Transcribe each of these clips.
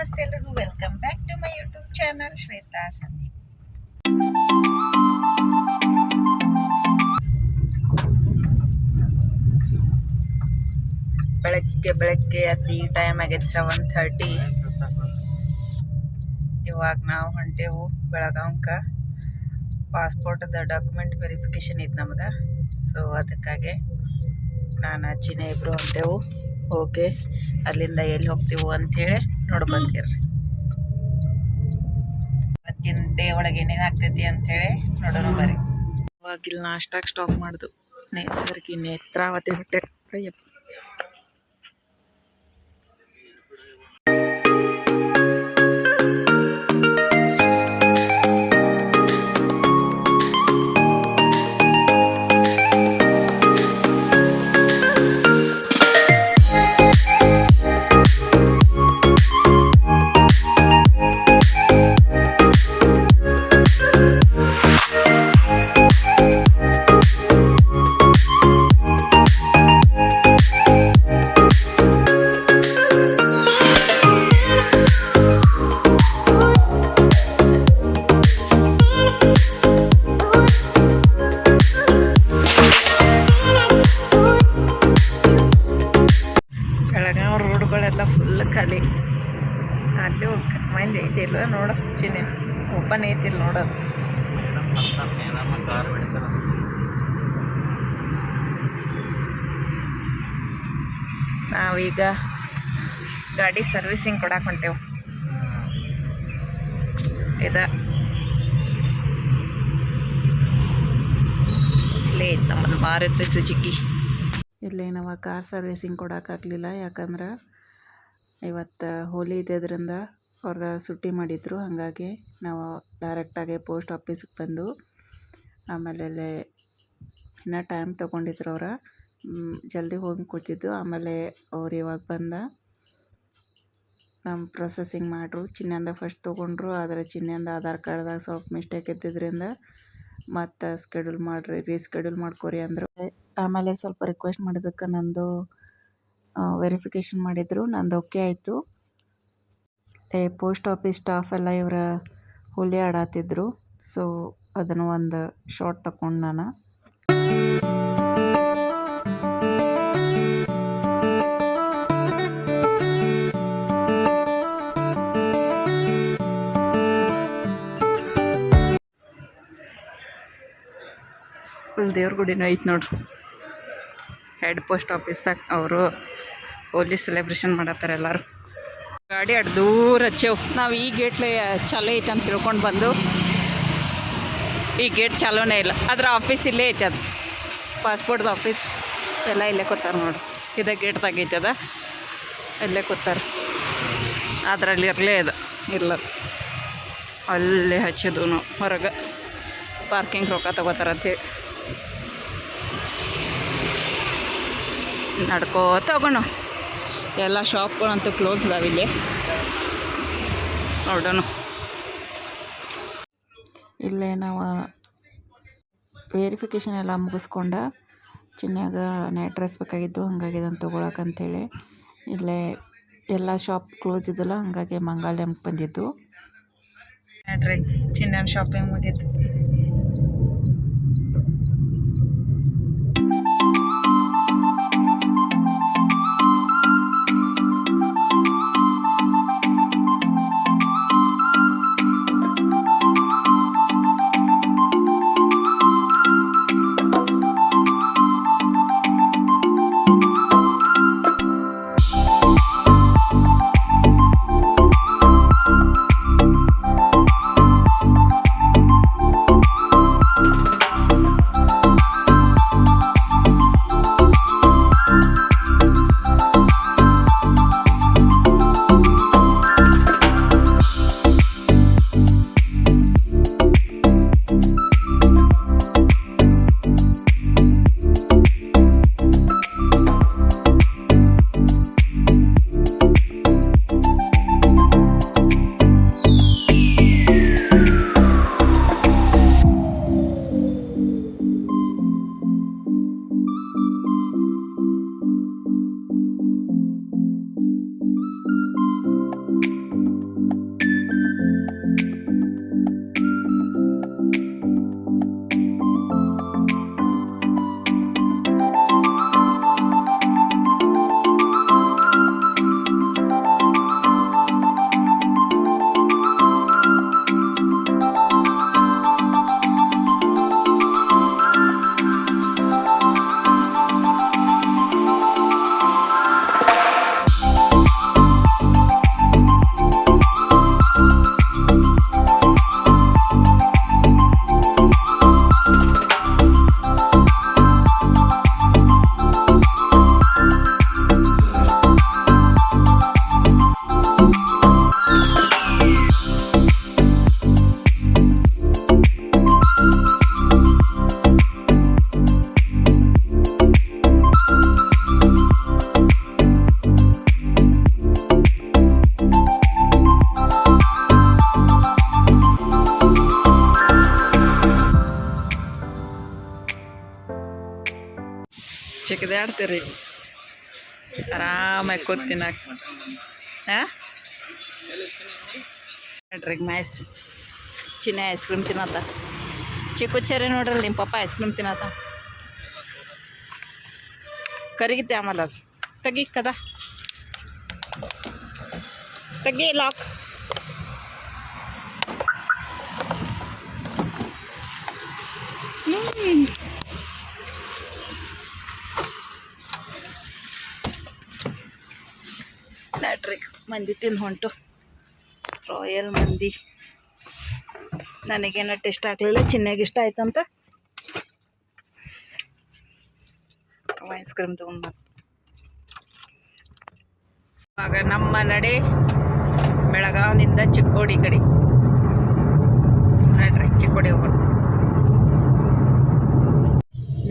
ನಮಸ್ತೆ ಎಲ್ಲರಿಗೂ welcome back to my YouTube channel Shweta Sandeep. ಬೆಳಗ್ಗೆ ಅತಿ ಟೈಮ್ ಆಗೈತೆ 7:30. ಇವಾಗ ನಾವು ಹೊಂಟೆವು ಬೆಳಗಾಂಕ. ಪಾಸ್ಪೋರ್ಟ್ದ ಡಾಕ್ಯುಮೆಂಟ್ ವೆರಿಫಿಕೇಶನ್ ಇತ್ತು ನಮ್ದು. ಸೊ ಅದಕ್ಕಾಗಿ ನಾನು ಅಜ್ಜಿನೇ ಇಬ್ಬರು ಹೊಂಟೆವು. ಓಕೆ, ಅಲ್ಲಿಂದ ಎಲ್ಲಿ ಹೋಗ್ತೀವಿ ಅಂಥೇಳಿ ನೋಡ್ಬಂದಿರ್ರಿ. ಇವತ್ತಿನ ಡೇ ಒಳಗೆ ಏನೇನು ಆಗ್ತೈತಿ ಅಂಥೇಳಿ ನೋಡೋಣ ಬರ್ರಿ. ಇವಾಗ ಇಲ್ಲಿ ನಾಷ್ಟಾಗ ಸ್ಟಾಪ್ ಮಾಡ್ದು ನೇಸರ್ಗಿ ನೇತ್ರಾವತಿ ಹೊಟ್ಟೆ. ಅಯ್ಯಪ್ಪ, ಬೆಳಗಾವಿ ರೋಡ್ಗಳೆಲ್ಲ ಫುಲ್ ಖಾಲಿ. ಅಲ್ಲಿ ಮಂದಿ ಐತಿಲ್ಲ ನೋಡು, ಚಿನ್ನ ಓಪನ್ ಐತಿಲ್ಲ ನೋಡೋದು. ನಾವೀಗ ಗಾಡಿ ಸರ್ವಿಸಿಂಗ್ ಕೊಡಕ್ಕೆ ಹೊಂಟೇವು. ಇಲ್ಲೇ ಐತೆ ನಮ್ಮದು ಮಾರುತಿ ಸುಜುಕಿ. ಇಲ್ಲಿ ನಾವು ಕಾರ್ ಸರ್ವಿಸಿಂಗ್ ಕೊಡೋಕ್ಕಾಗಲಿಲ್ಲ, ಯಾಕಂದ್ರೆ ಇವತ್ತು ಹೋಲಿ ಇದ್ದಿದ್ದರಿಂದ ಅವ್ರದ್ದು ಸುಟ್ಟಿ ಮಾಡಿದ್ರು. ಹಾಗಾಗಿ ನಾವು ಡೈರೆಕ್ಟಾಗಿ ಪೋಸ್ಟ್ ಆಫೀಸಿಗೆ ಬಂದು ಆಮೇಲೆ ಇನ್ನೂ ಟೈಮ್ ತೊಗೊಂಡಿದ್ರು. ಅವ್ರು ಜಲ್ದಿ ಹೋಗಿ ಕೊಡ್ತಿದ್ದು. ಆಮೇಲೆ ಅವ್ರು ಇವಾಗ ಬಂದ ನಮ್ಮ ಪ್ರೊಸೆಸಿಂಗ್ ಮಾಡ್ರು. ಚಿನ್ನಂದ ಫಸ್ಟ್ ತೊಗೊಂಡ್ರು, ಆದರೆ ಚಿನ್ನಂದ ಆಧಾರ್ ಕಾರ್ಡ್ದಾಗ ಸ್ವಲ್ಪ ಮಿಸ್ಟೇಕ್ ಇದ್ದಿದ್ದರಿಂದ ಮತ್ತು ರೀಸ್ಕೆಡ್ಯೂಲ್ ಮಾಡ್ಕೊರಿ ಅಂದರು. ಆಮೇಲೆ ಸ್ವಲ್ಪ ರಿಕ್ವೆಸ್ಟ್ ಮಾಡಿದ್ದಕ್ಕೆ ನಂದು ವೆರಿಫಿಕೇಷನ್ ಮಾಡಿದರು. ನಂದು ಓಕೆ ಆಯಿತು. ಪೋಸ್ಟ್ ಆಫೀಸ್ ಸ್ಟಾಫ್ ಎಲ್ಲ ಇವರ ಹುಲಿ ಆಡಾತಿದ್ರು. ಸೊ ಅದನ್ನು ಒಂದು ಶಾರ್ಟ್ ತಗೊಂಡು ನಾನು ದೇವ್ರ ಗುಡಿನೂ ಐತೆ ನೋಡ್ರಿ. ಹೆಡ್ ಪೋಸ್ಟ್ ಆಫೀಸ್ದಾಗ ಅವರು ಹೋಲಿ ಸೆಲೆಬ್ರೇಷನ್ ಮಾಡತ್ತಾರೆ ಎಲ್ಲರೂ. ಗಾಡಿ ಅಡ್ ದೂರ ಹಚ್ಚೇವು. ನಾವು ಈ ಗೇಟ್ಲೆ ಚಾಲೂ ಐತೆ ಅಂತ ತಿಳ್ಕೊಂಡು ಬಂದು ಈ ಗೇಟ್ ಚಾಲೂನೇ ಇಲ್ಲ. ಅದರ ಆಫೀಸ್ ಇಲ್ಲೇ ಐತೆ. ಅದು ಪಾಸ್ಪೋರ್ಟ್ದು ಆಫೀಸ್ ಎಲ್ಲ ಇಲ್ಲೇ ಕೂತಾರೆ ನೋಡಿ. ಇದೇ ಗೇಟ್ದಾಗ ಐತೆ, ಅದ ಇಲ್ಲೇ ಕೂತಾರೆ. ಅದರಲ್ಲಿ ಇರಲೇ ಇದೆ ಇಲ್ಲ, ಅಲ್ಲೇ ಹಚ್ಚಿದ್ವು ಹೊರಗೆ ಪಾರ್ಕಿಂಗ್ ರೊಕ್ಕ ತೊಗೋತಾರಂತೇಳಿ. ನಡ್ಕೋತ ಹೋಗೋಣ. ಎಲ್ಲ ಶಾಪ್ಗಳಂತೂ ಕ್ಲೋಸ್ ಇದಾವೆ ಇಲ್ಲಿ. ನೋಡೋಣ. ಇಲ್ಲೇ ನಾವು ವೆರಿಫಿಕೇಷನ್ ಎಲ್ಲ ಮುಗಿಸ್ಕೊಂಡ ಚಿನ್ನಾಗ ನೈಟ್ ಡ್ರೆಸ್ ಬೇಕಾಗಿದ್ದು, ಹಾಗಾಗಿ ಇದನ್ನು ತೊಗೊಳಕಂತೇಳಿ ಇಲ್ಲೇ ಎಲ್ಲ ಶಾಪ್ ಕ್ಲೋಸ್ ಇದ್ದಲ್ಲ, ಹಾಗಾಗಿ ಮಂಗಾಲಯಂಗೆ ಬಂದಿದ್ದು. ನೋಡ್ರಿ, ಚಿನ್ನ ಶಾಪಿಂಗ್ ಮುಗೀತು. ಕಿದಾಡ್ತೀರಿ ಆರಾಮಾಗಿ ಕೂತ್ ತಿನ್ನಕ್ಕೆ ಹಾಂ ನೋಡ್ರಿ ಮ್ಯಾಸ್ ಚಿನ್ನ ಐಸ್ ಕ್ರೀಮ್ ತಿನ್ನತ್ತ ಚಿಕ್ಕು ಚೇರಿ ನೋಡ್ರಿ ನಿಮ್ಮ ಪಪ್ಪ ಐಸ್ ಕ್ರೀಮ್ ತಿನ್ನತ್ತ ಕರಿಗಿತ್ತೆ ಆಮೇಲೆ ಅದು ತೆಗಿ ಕದ ತೆಗಿ ಲಾಕ್ ಲ್ಯಾಟ್ರಿಕ್ ಮಂದಿ ತಿಂದು ಹೊಂಟು ರಾಯಲ್ ಮಂದಿ ನನಗೇನೋ ಟೆಸ್ಟ್ ಆಗಲಿಲ್ಲ ಚಿನ್ನಾಗಿ ಇಷ್ಟ ಆಯ್ತಂತ ಐಸ್ ಕ್ರೀಮ್ ತೊಗೊಂಡು ಆಗ ನಮ್ಮ ನಡೆ ಬೆಳಗಾವಿನಿಂದ ಚಿಕ್ಕೋಡಿ ಕಡೆ ನಡ್ರಿ ಚಿಕ್ಕೋಡಿ ಹೋಗೋಣ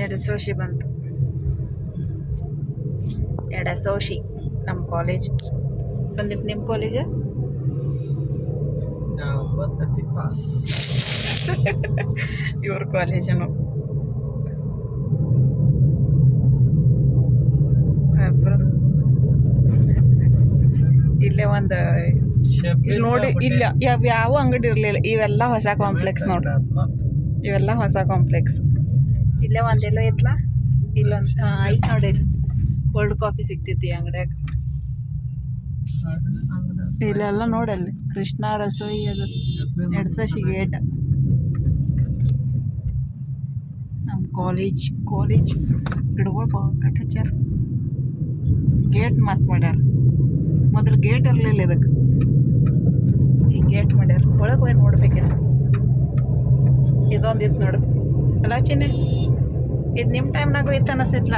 ಎಡಸೋಶಿ ಬಂತು ಎಡಸೋಶಿ ನಮ್ಮ ಕಾಲೇಜ್ ಸಂದೀಪ್ ನಿಮ್ಮ ಕಾಲೇಜ ಪಾಸ್ ಇವ್ರ ಕಾಲೇಜನು ಇಲ್ಲೇ ಒಂದು ಇಲ್ಲಿ ನೋಡಿ ಇಲ್ಲ ಯಾವ ಅಂಗಡಿ ಇರಲಿಲ್ಲ ಇವೆಲ್ಲ ಹೊಸ ಕಾಂಪ್ಲೆಕ್ಸ್ ನೋಡ್ರಿ ಇವೆಲ್ಲ ಹೊಸ ಕಾಂಪ್ಲೆಕ್ಸ್ ಇಲ್ಲೇ ಒಂದೆಲ್ಲೋ ಐತ್ಲ ಇಲ್ಲೊಂದು ಐತೆ ನೋಡಿ ಕೋಲ್ಡ್ ಕಾಫಿ ಸಿಗ್ತೈತಿ ಅಂಗಡಿಯಾಗ ಇಲ್ಲೆಲ್ಲ ನೋಡಲ್ಲಿ ಕೃಷ್ಣ ರಸೋಯಿ ಅದು ಎಡ್ಸೋಶಿ ಗೇಟ್ ನಮ್ಮ ಕಾಲೇಜ್ ಗಿಡಗಳು ಬಾಕಟ್ ಹಚ್ಚಾರ ಗೇಟ್ ಮಸ್ತ್ ಮಾಡ್ಯಾರ ಮೊದಲು ಗೇಟ್ ಇರಲಿಲ್ಲ ಇದಕ್ಕೆ ಈ ಗೇಟ್ ಮಾಡ್ಯಾರ ಒಳಗೆ ಹೋಗಿ ನೋಡ್ಬೇಕಿಲ್ಲ ಇದೊಂದು ಇತ್ತು ನೋಡು ಅಲ್ಲ ಚಿನ್ನೆ ಇದು ನಿಮ್ಮ ಟೈಮ್ನಾಗೂ ಇತ್ತು ಅನ್ನಿಸ್ತೈತ್ಲ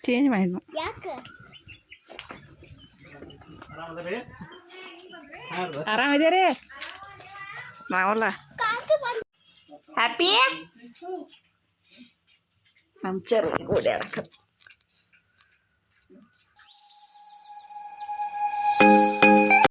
ಚೇಂಜ್ ಮಾಡಿದ್ನು ಆರಾಮಿದ್ದೀರಿ ನಾವಲ್ಲ ಹ್ಯಾಪಿ ನಮ್ಮ ಚರ್ ಓಡಾಡಕ